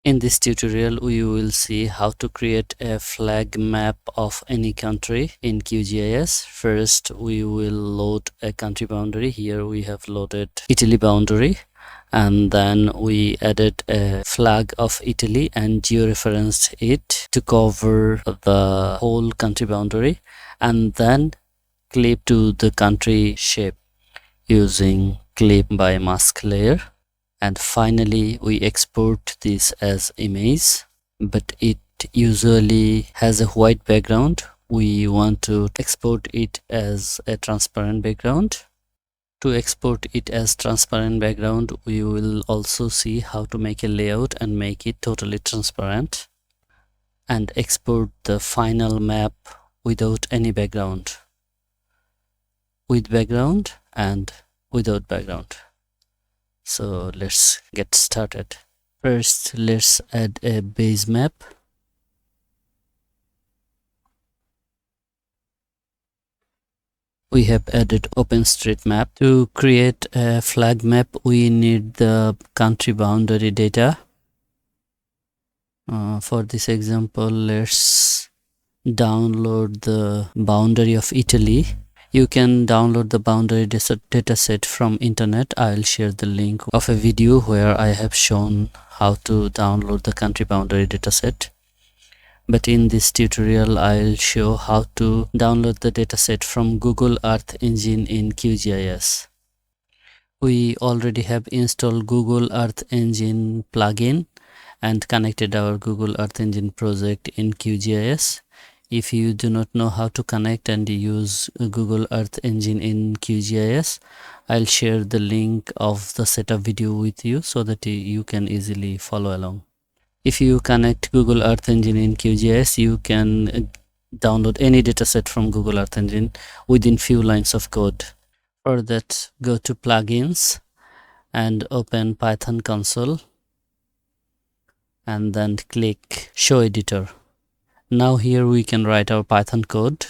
In this tutorial, we will see how to create a flag map of any country in QGIS. First, we will load a country boundary. Here we have loaded Italy boundary, and then we added a flag of Italy and georeferenced it to cover the whole country boundary, and then clip to the country shape using clip by mask layer. And finally we export this as image, but it usually has a white background. We want to export it as a transparent background. To export it as transparent background, we will also see how to make a layout and make it totally transparent, and export the final map without any background, with background and without background. So let's get started. First, let's add a base map. We have added OpenStreetMap. To create a flag map, we need the country boundary data. For this example, let's download the boundary of Italy. You can download the boundary dataset from internet. I'll share the link of a video where I have shown how to download the country boundary dataset. But in this tutorial, I'll show how to download the dataset from Google Earth Engine in QGIS. We already have installed Google Earth Engine plugin and connected our Google Earth Engine project in QGIS. If you do not know how to connect and use Google Earth Engine in QGIS, I'll share the link of the setup video with you so that you can easily follow along. If you connect Google Earth Engine in QGIS, you can download any dataset from Google Earth Engine within few lines of code. For that, go to Plugins and open Python console, and then click Show Editor. Now here we can write our Python code.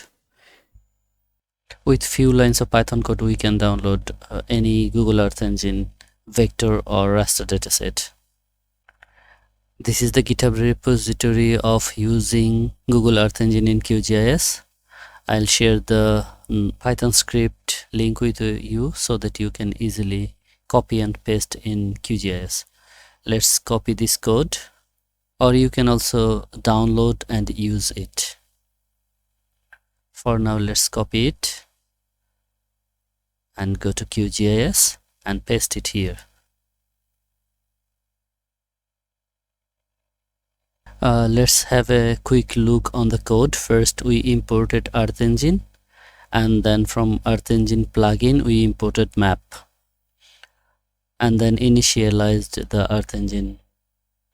With few lines of Python code, we can download any Google Earth Engine vector or raster dataset. This is the GitHub repository of using Google Earth Engine in QGIS. I'll share the Python script link with you so that you can easily copy and paste in QGIS. Let's copy this code, or you can also download and use it. For now, let's copy it and go to QGIS and paste it here. Let's have a quick look on the code. First, we imported Earth Engine, and then from Earth Engine plugin we imported map, and then initialized the Earth Engine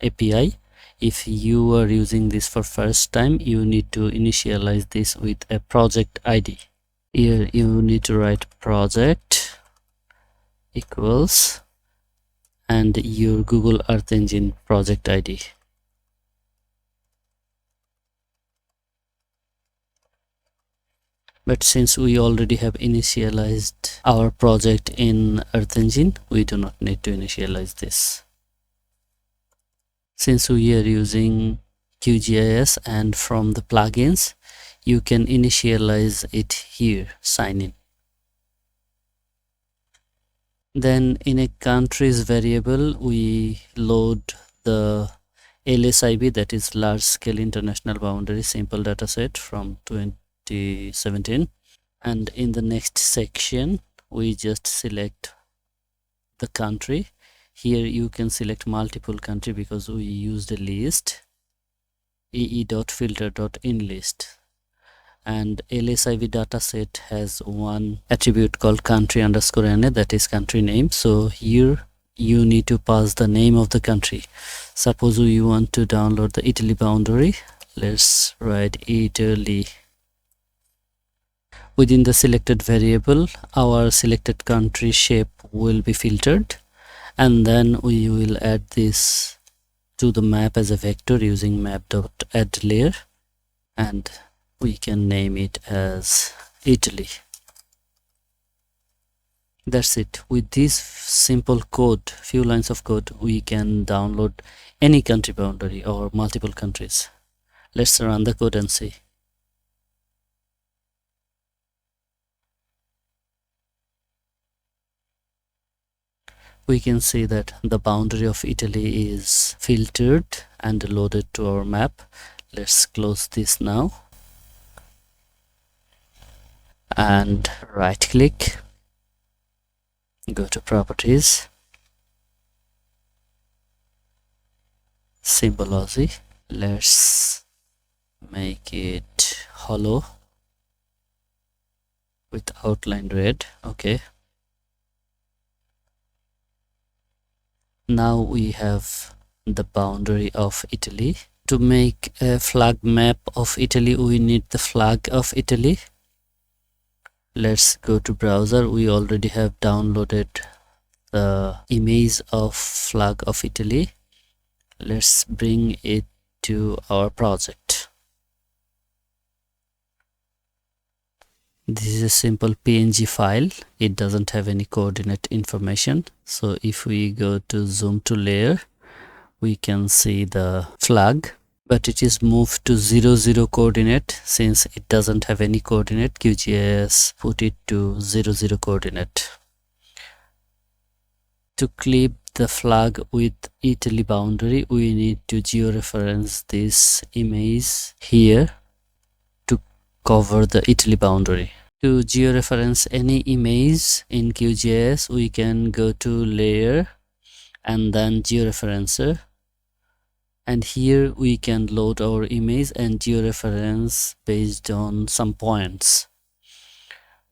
API. If you are using this for first time, you need to initialize this with a project ID. Here you need to write project equals and your Google Earth Engine project ID. But since we already have initialized our project in Earth Engine, we do not need to initialize this. Since we are using QGIS and from the plugins, you can initialize it here, sign in. Then in a countries variable, we load the LSIB, that is large scale international boundary simple dataset from 2017. And in the next section, we just select the country. Here you can select multiple country because we used a list, ee.filter.inList, and LSIV dataset has one attribute called country_NA, that is country name. So here you need to pass the name of the country. Suppose we want to download the Italy boundary. Let's write Italy. Within the selected variable, our selected country shape will be filtered, and then we will add this to the map as a vector using map.addLayer, and we can name it as Italy. That's it. With this simple code, few lines of code, we can download any country boundary or multiple countries. Let's run the code and see. We can see that the boundary of Italy is filtered and loaded to our map. Let's close this now and right click, go to properties, symbology. Let's make it hollow with outline red. Okay, now we have the boundary of Italy. To make a flag map of Italy, we need the flag of Italy. Let's go to browser. We already have downloaded the image of flag of Italy. Let's bring it to our project. This is a simple PNG file. It doesn't have any coordinate information. So if we go to zoom to layer, we can see the flag, but it is moved to 00 coordinate. Since it doesn't have any coordinate, QGIS put it to 00 coordinate. To clip the flag with Italy boundary, we need to georeference this image here to cover the Italy boundary. To georeference any image in QGIS, we can go to layer and then georeferencer, and here we can load our image and georeference based on some points.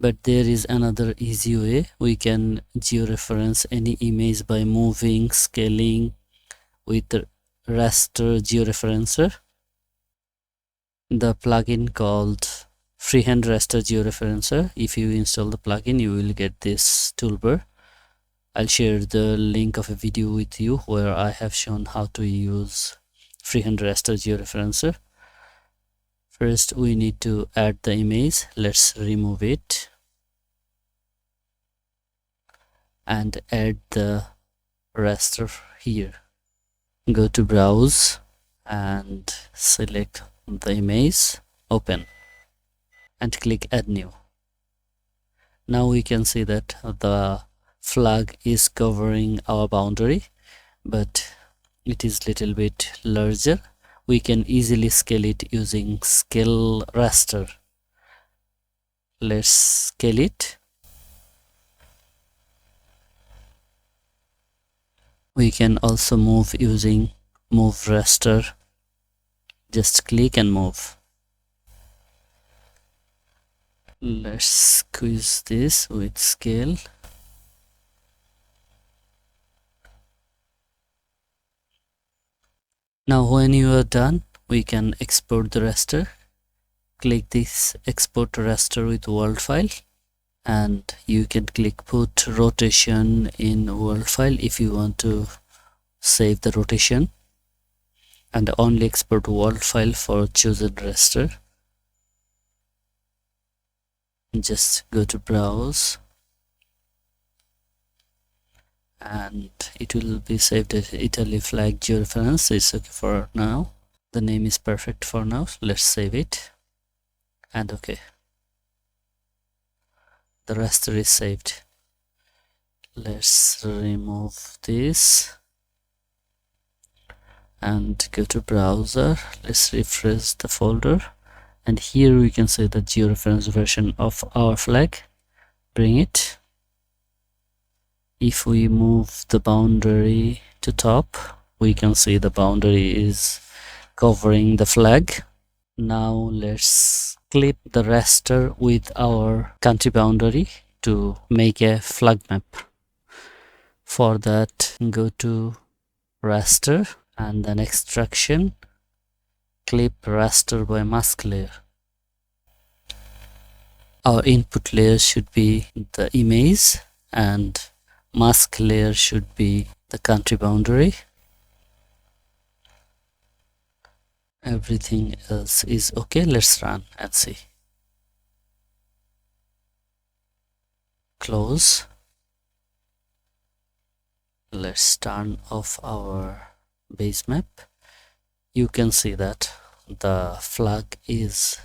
But there is another easy way. We can georeference any image by moving, scaling with Raster Georeferencer. The plugin called Freehand Raster Georeferencer. If you install the plugin, you will get this toolbar. I'll share the link of a video with you where I have shown how to use Freehand Raster Georeferencer. First, we need to add the image. Let's remove it and add the raster here. Go to browse and select the image, open, and click add new. Now we can see that the flag is covering our boundary, but it is little bit larger. We can easily scale it using scale raster. Let's scale it. We can also move using move raster. Just click and move. Let's squeeze this with scale. Now when you are done, we can export the raster. Click this export raster with world file, and you can click put rotation in world file if you want to save the rotation, and only export world file for chosen raster. Just go to browse and it will be saved as Italy flag georeference. It's okay for now. The name is perfect for now. Let's save it and okay. The raster is saved. Let's remove this and go to browser. Let's refresh the folder, and here we can see the georeference version of our flag. Bring it. If we move the boundary to top, we can see the boundary is covering the flag. Now let's clip the raster with our country boundary to make a flag map. For that, go to raster and then extraction, clip raster by mask layer. Our input layer should be the image and mask layer should be the country boundary. Everything else is okay. Let's run and see. Close. Let's turn off our base map. You can see that the flag is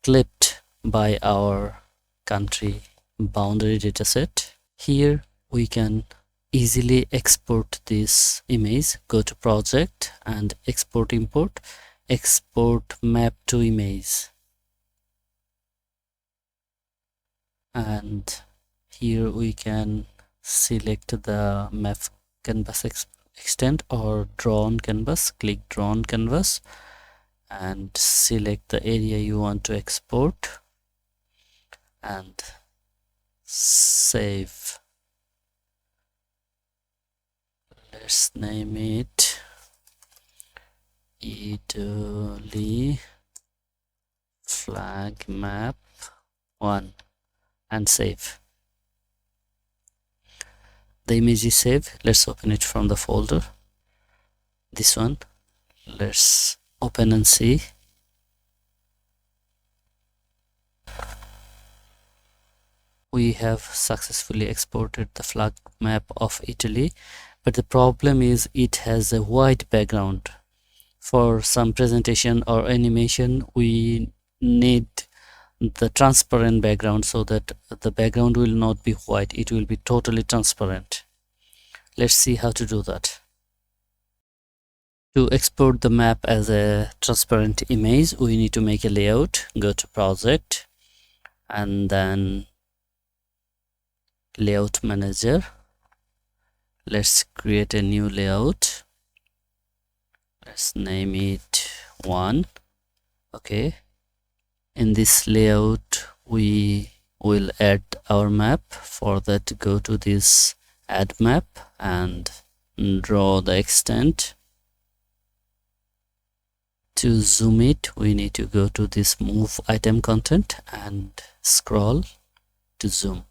clipped by our country boundary dataset. Here we can easily export this image. Go to project and export import, export map to image, and here we can select the map canvas extent or draw on canvas. Click draw on canvas and select the area you want to export and save. Let's name it Italy flag map 1 and save. The image is saved. Let's open it from the folder. This one. Let's open and see. We have successfully exported the flag map of Italy, but the problem is it has a white background. For some presentation or animation, we need the transparent background so that the background will not be white, it will be totally transparent. Let's see how to do that. To export the map as a transparent image, we need to make a layout. Go to project and then layout manager. Let's create a new layout. Let's name it 1. Okay, in this layout we will add our map. For that, go to this add map and draw the extent. To zoom it, we need to go to this move item content and scroll to zoom.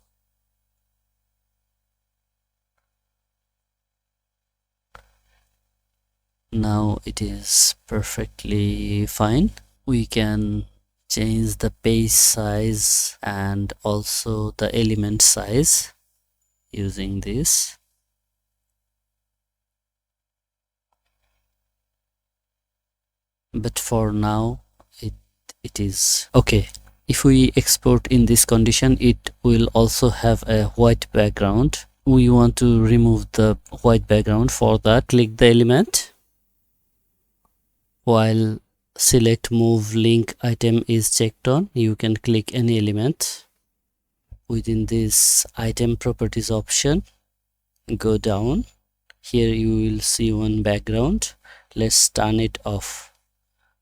Now it is perfectly fine. We can change the page size and also the element size using this. But for now it is okay. If we export in this condition, it will also have a white background. We want to remove the white background. For that, click the element. While select move link item is checked on, you can click any element. Within this item properties option, go down. Here you will see one background. Let's turn it off.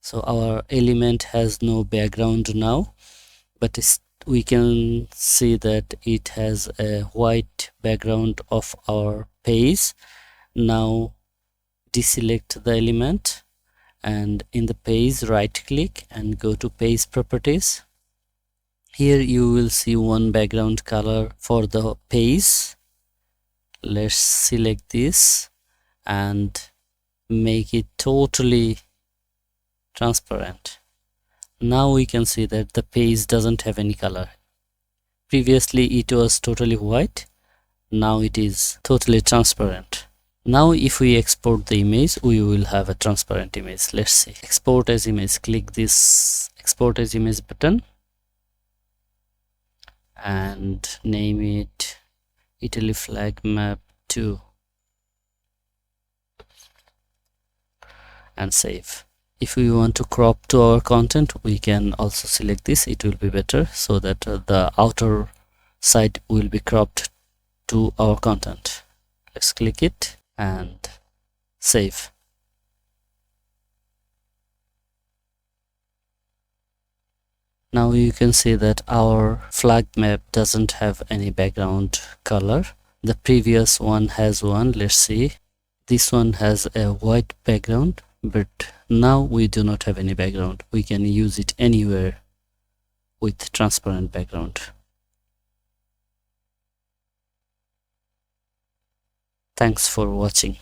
So our element has no background now, but we can see that it has a white background of our page. Now deselect the element and in the page right click and go to page properties. Here you will see one background color for the page. Let's select this and make it totally transparent. Now we can see that the page doesn't have any color. Previously it was totally white, now it is totally transparent. Now if we export the image, we will have a transparent image. Let's see. Export as image. Click this export as image button and name it Italy flag map 2 and save. If we want to crop to our content, we can also select this. It will be better so that the outer side will be cropped to our content. Let's click it and save. Now you can see that our flag map doesn't have any background color. The previous one has one. Let's see. This one has a white background, but now we do not have any background. We can use it anywhere with transparent background. Thanks for watching.